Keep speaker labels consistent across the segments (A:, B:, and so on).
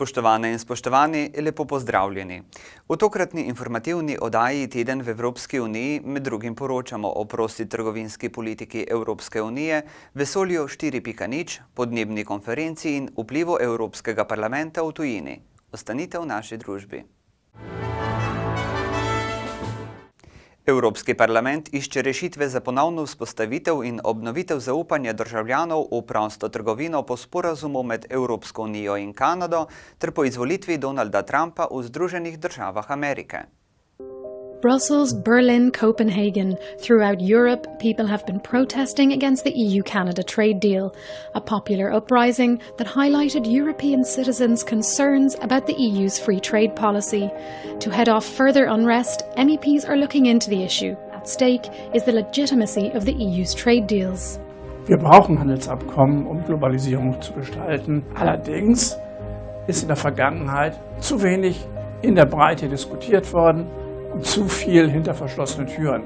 A: Spoštovane in spoštovani, lepo pozdravljeni. V tokratni informativni oddaji Teden v Evropski uniji med drugim poročamo o prosti trgovinski politiki Evropske unije, vesolju 4.0, podnebni konferenci in vplivu Evropskega parlamenta v tujini. Ostanite v naši družbi. Evropski parlament išče rešitve za ponovno vzpostavitev in obnovitev zaupanja državljanov v prosto trgovino po sporazumu med Evropsko unijo in Kanado ter po izvolitvi Donalda Trumpa v Združenih državah Amerike.
B: Brussels, Berlin, Copenhagen. Throughout Europe, people have been protesting against the EU-Canada trade deal, a popular uprising that highlighted European citizens' concerns about the EU's free trade policy. To head off further unrest, MEPs are looking into the issue. At stake is the legitimacy of the EU's trade deals.
C: Wir brauchen Handelsabkommen, um Globalisierung zu gestalten. Allerdings ist in der Vergangenheit zu wenig in der Breite diskutiert worden und zu viel hinter verschlossenen Türen.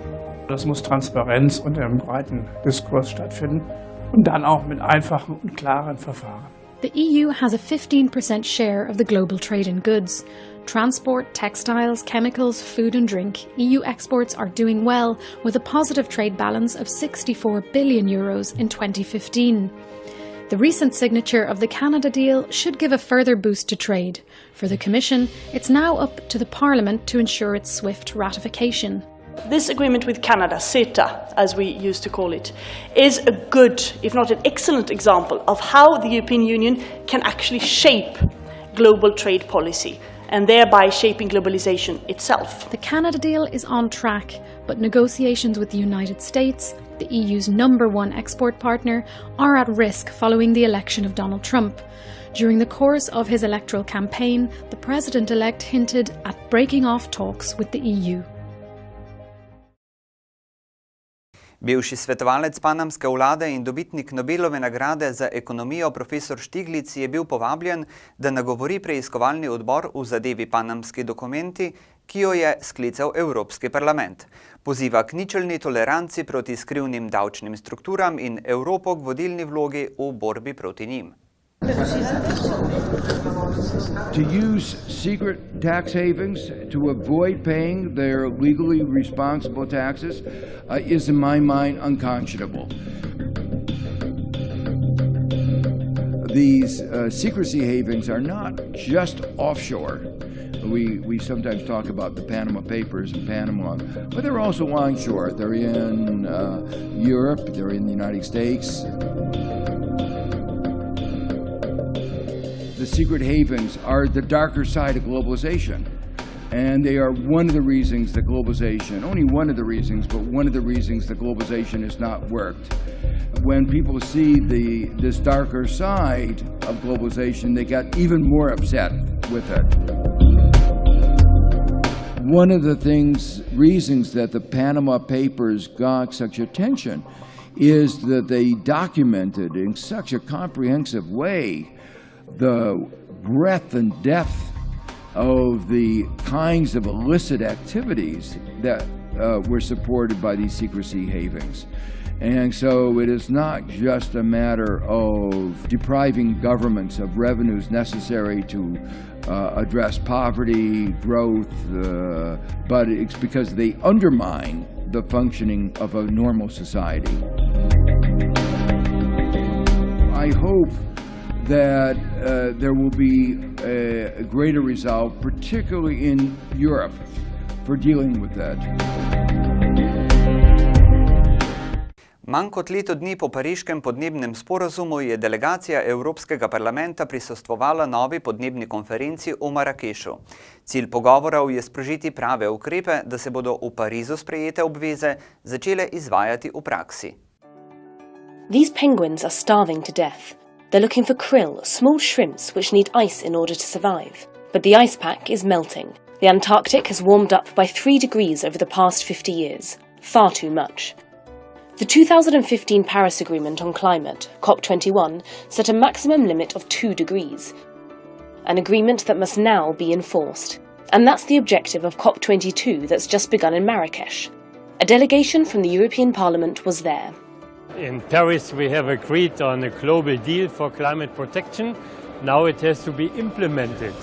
C: Das muss Transparenz und im breiten Diskurs stattfinden und dann auch mit einfachen und klaren Verfahren.
B: The EU has a 15% share of the global trade in goods. Transport, textiles, chemicals, food and drink. EU exports are doing well, with a positive trade balance of €64 billion in 2015. The recent signature of the Canada deal should give a further boost to trade. For the Commission, it's now up to the Parliament to ensure its swift ratification.
D: This agreement with Canada, CETA, as we used to call it, is a good, if not an excellent example of how the European Union can actually shape global trade policy and thereby shaping globalization itself.
B: The Canada deal is on track, but negotiations with the United States, the EU's #1 export partner, are at risk following the election of Donald Trump. During the course of his electoral campaign, the president-elect hinted at breaking off talks with the EU.
A: Bivši svetovalec panamske vlade in dobitnik Nobelove nagrade za ekonomijo profesor Štiglic je bil povabljen, da nagovori preiskovalni odbor v zadevi panamski dokumenti, ki jo je sklical Evropski parlament. Poziva k ničelni toleranci proti skrivnim davčnim strukturam in Evropo k vodilni vlogi v borbi proti njim.
E: To use secret tax havens to avoid paying their legally responsible taxes is in my mind unconscionable. These secrecy havens are not just offshore. We sometimes talk about the Panama Papers in Panama, but they're also onshore. They're in Europe, they're in the United States. The secret havens are the darker side of globalization, and they are one of the reasons that globalization, only one of the reasons, but one of the reasons that globalization has not worked. When people see this darker side of globalization, they get even more upset with it. One of the reasons that the Panama Papers got such attention is that they documented in such a comprehensive way the breadth and depth of the kinds of illicit activities that were supported by these secrecy havens. And so it is not just a matter of depriving governments of revenues necessary to address poverty, growth, but it's because they undermine the functioning of a normal society. I hope that there will be a greater resolve, particularly in Europe, for dealing with that.
A: Manj kot leto dni po pariškem podnebnem sporazumu je delegacija Evropskega parlamenta prisostvovala novi podnebni konferenci v Marakešu. Cilj pogovorov je sprožiti prave ukrepe, da se bodo v Parizu sprejete obveze začele izvajati v praksi.
F: These penguins are starving to death. They're looking for krill, small shrimps which need ice in order to survive. But the ice pack is melting. The Antarctic has warmed up by 3 degrees over the past 50 years. Far too much. The 2015 Paris Agreement on Climate, COP21, set a maximum limit of 2 degrees. An agreement that must now be enforced. And that's the objective of COP22 that's just begun in Marrakesh. A delegation from the European Parliament was there.
G: In Paris we have agreed on a global deal for climate protection Now it has to be implemented.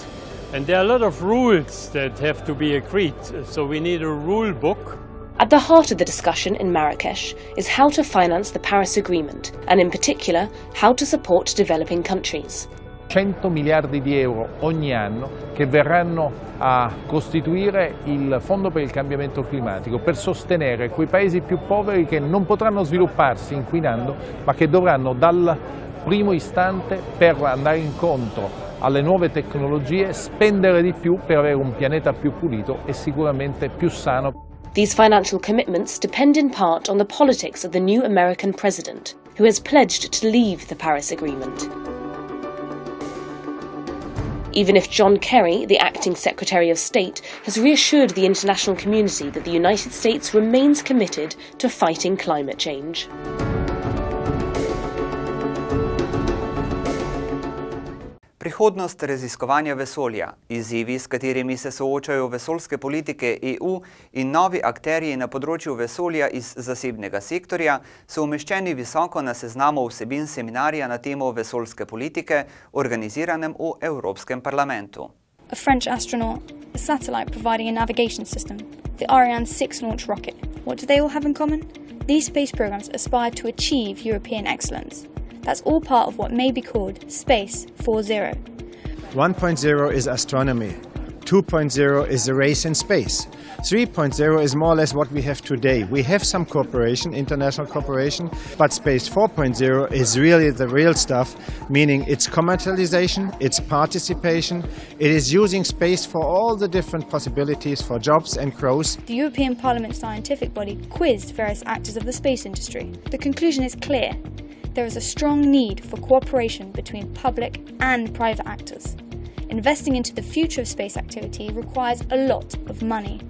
G: And there are a lot of rules that have to be agreed, so we need a rule book.
F: At the heart of the discussion in Marrakesh is how to finance the Paris Agreement, and in particular, how to support developing countries.
H: 100 miliardi di euro ogni anno che verranno a costituire il Fondo per il cambiamento climatico per sostenere quei paesi più poveri che non potranno svilupparsi inquinando, ma che dovranno dal primo istante, per andare incontro alle nuove tecnologie, spendere di più per avere un pianeta più pulito e sicuramente più sano.
F: These financial commitments depend in part on the politics of the new American president, who has pledged to leave the Paris Agreement. Even if John Kerry, the acting Secretary of State, has reassured the international community that the United States remains committed to fighting climate change.
A: Prihodnost raziskovanja vesolja, izzivi, s katerimi se soočajo vesoljske politike EU in novi akterji na področju vesolja iz zasebnega sektorja, so umeščeni visoko na seznamu vsebin seminarja na temo vesoljske politike, organiziranem v Evropskem parlamentu.
I: A French astronaut, a satellite providing a navigation system, the Ariane 6 launch rocket. What do they all have in common? These space programs aspire to achieve European excellence. That's all part of what may be called Space 4.0.
J: 1.0 is astronomy. 2.0 is the race in space. 3.0 is more or less what we have today. We have some cooperation, international cooperation, but Space 4.0 is really the real stuff, meaning it's commercialization, it's participation, it is using space for all the different possibilities for jobs and growth.
I: The European Parliament scientific body quizzed various actors of the space industry. The conclusion is clear. There is a strong need for cooperation between public and private actors. Investing into the future of space activity requires a lot of money.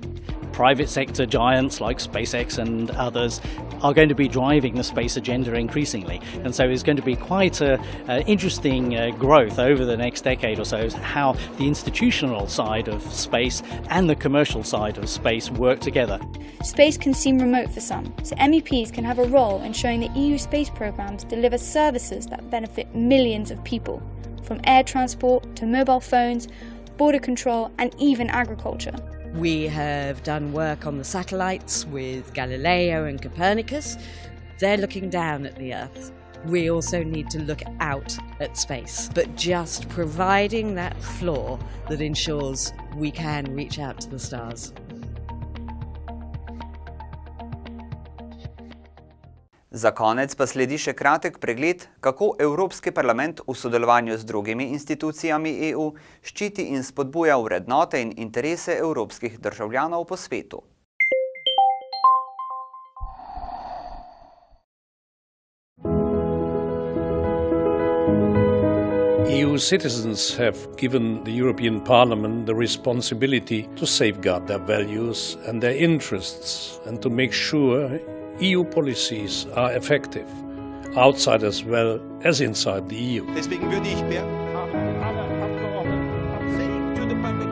K: Private sector giants like SpaceX and others are going to be driving the space agenda increasingly, and so it's going to be quite an interesting growth over the next decade or so, how the institutional side of space and the commercial side of space work together.
I: Space can seem remote for some, so MEPs can have a role in showing that EU space programs deliver services that benefit millions of people, from air transport to mobile phones, border control and even agriculture.
L: We have done work on the satellites with Galileo and Copernicus. They're looking down at the Earth. We also need to look out at space, but just providing that floor that ensures we can reach out to the stars.
A: Za konec pa sledi še kratek pregled, kako Evropski parlament v sodelovanju z drugimi institucijami EU ščiti in spodbuja vrednote in interese evropskih državljanov po svetu.
M: EU citizens have given the European Parliament the responsibility to safeguard their values and their interests and to make sure EU policies are effective, outside as well as inside the EU.
N: Deswegen würde ich alle Abgeordneten saying to the public,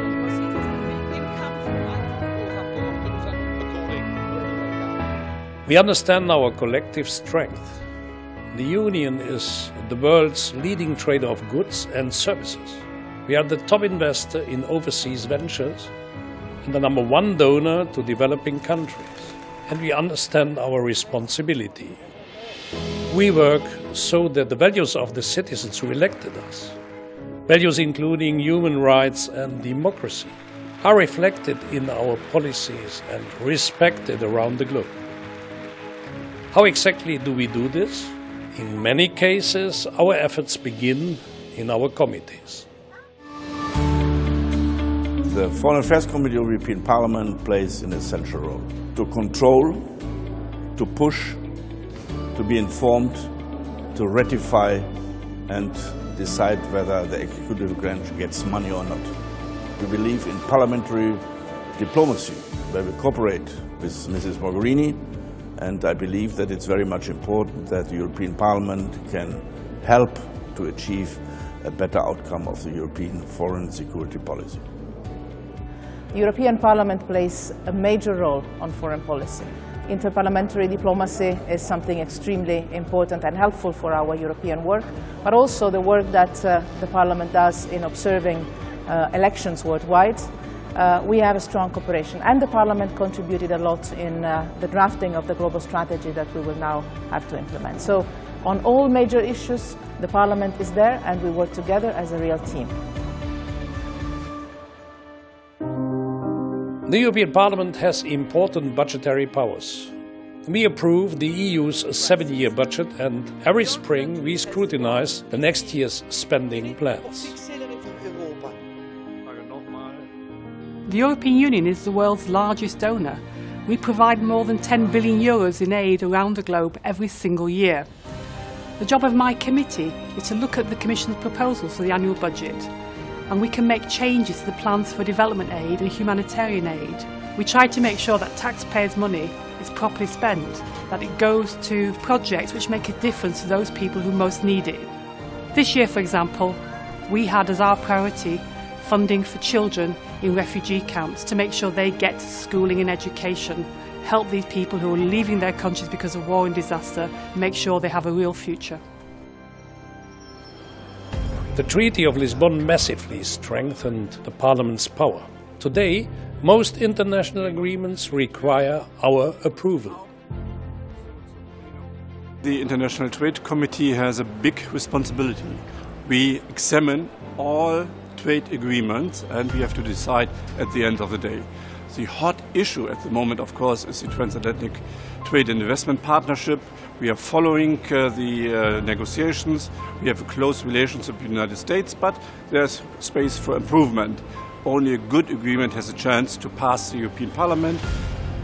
M: we understand our collective strength. The Union is the world's leading trader of goods and services. We are the top investor in overseas ventures and the #1 donor to developing countries. And we understand our responsibility. We work so that the values of the citizens who elected us, values including human rights and democracy, are reflected in our policies and respected around the globe. How exactly do we do this? In many cases, our efforts begin in our committees.
O: The Foreign Affairs Committee of the European Parliament plays an essential role to control, to push, to be informed, to ratify and decide whether the executive branch gets money or not. We believe in parliamentary diplomacy, where we cooperate with Mrs. Mogherini, and I believe that it's very much important that the European Parliament can help to achieve a better outcome of the European foreign and security policy.
P: The European Parliament plays a major role on foreign policy. Interparliamentary diplomacy is something extremely important and helpful for our European work, but also the work that the Parliament does in observing elections worldwide. We have a strong cooperation, and the Parliament contributed a lot in the drafting of the global strategy that we will now have to implement. So on all major issues, the Parliament is there and we work together as a real team.
M: The European Parliament has important budgetary powers. We approve the EU's 7-year budget, and every spring we scrutinize the next year's spending plans.
Q: The European Union is the world's largest donor. We provide more than 10 billion euros in aid around the globe every single year. The job of my committee is to look at the Commission's proposals for the annual budget, and we can make changes to the plans for development aid and humanitarian aid. We try to make sure that taxpayers' money is properly spent, that it goes to projects which make a difference to those people who most need it. This year, for example, we had as our priority funding for children in refugee camps to make sure they get schooling and education, help these people who are leaving their countries because of war and disaster, and make sure they have a real future.
M: The Treaty of Lisbon massively strengthened the Parliament's power. Today, most international agreements require our approval.
R: The International Trade Committee has a big responsibility. We examine all trade agreements and we have to decide at the end of the day. The hot issue at the moment, of course, is the Transatlantic Trade and Investment Partnership. We are following the negotiations. We have a close relationship with the United States, but there's space for improvement. Only a good agreement has a chance to pass the European Parliament.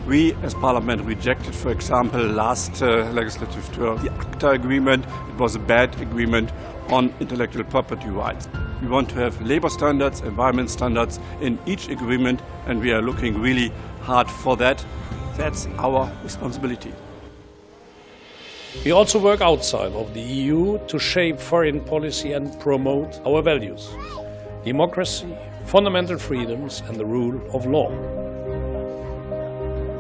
R: We, as Parliament, rejected, for example, last legislative term, the ACTA agreement. It was a bad agreement on intellectual property rights. We want to have labor standards, environment standards in each agreement, and we are looking really hard for that. That's our responsibility.
M: We also work outside of the EU to shape foreign policy and promote our values: democracy, fundamental freedoms and the rule of law.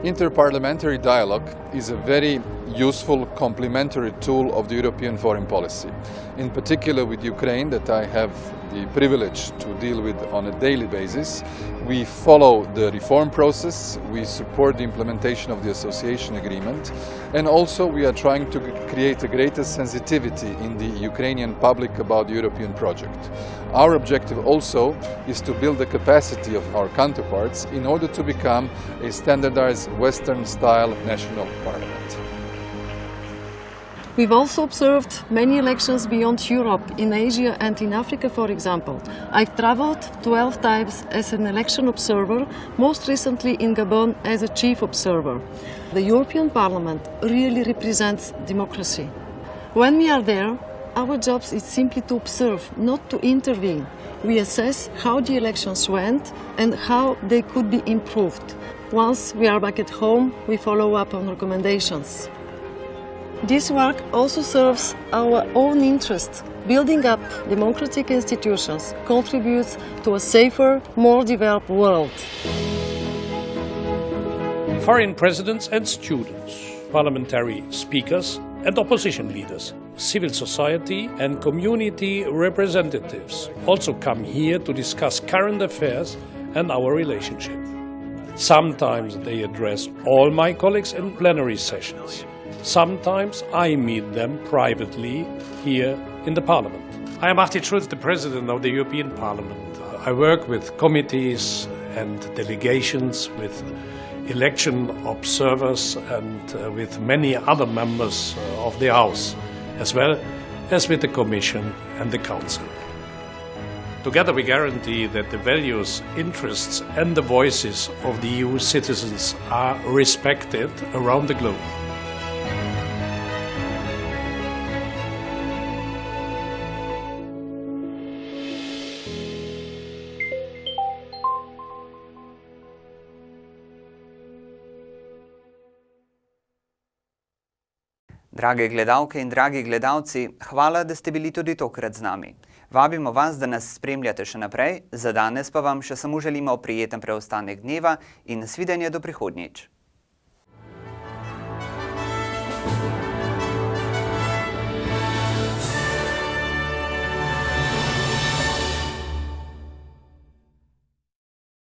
S: Interparliamentary dialogue is a very useful complementary tool of the European foreign policy. In particular with Ukraine, that I have the privilege to deal with on a daily basis, we follow the reform process, we support the implementation of the association agreement, and also we are trying to create a greater sensitivity in the Ukrainian public about the European project. Our objective also is to build the capacity of our counterparts in order to become a standardized Western-style national parliament.
T: We've also observed many elections beyond Europe, in Asia and in Africa, for example. I've traveled 12 times as an election observer, most recently in Gabon as a chief observer. The European Parliament really represents democracy. When we are there, our job is simply to observe, not to intervene. We assess how the elections went and how they could be improved. Once we are back at home, we follow up on recommendations. This work also serves our own interest. Building up democratic institutions contributes to a safer, more developed world.
M: Foreign presidents and students, parliamentary speakers and opposition leaders, civil society and community representatives also come here to discuss current affairs and our relationship. Sometimes they address all my colleagues in plenary sessions. Sometimes I meet them privately here in the Parliament. I am Martin Schulz, the President of the European Parliament. I work with committees and delegations, with election observers and with many other members of the House, as well as with the Commission and the Council. Together we guarantee that the values, interests and the voices of the EU citizens are respected around the globe.
A: Drage gledalke in dragi gledalci, hvala, da ste bili tudi tokrat z nami. Vabimo vas, da nas spremljate še naprej, za danes pa vam še samo želimo prijeten preostanek dneva in nasvidenje do prihodnjič.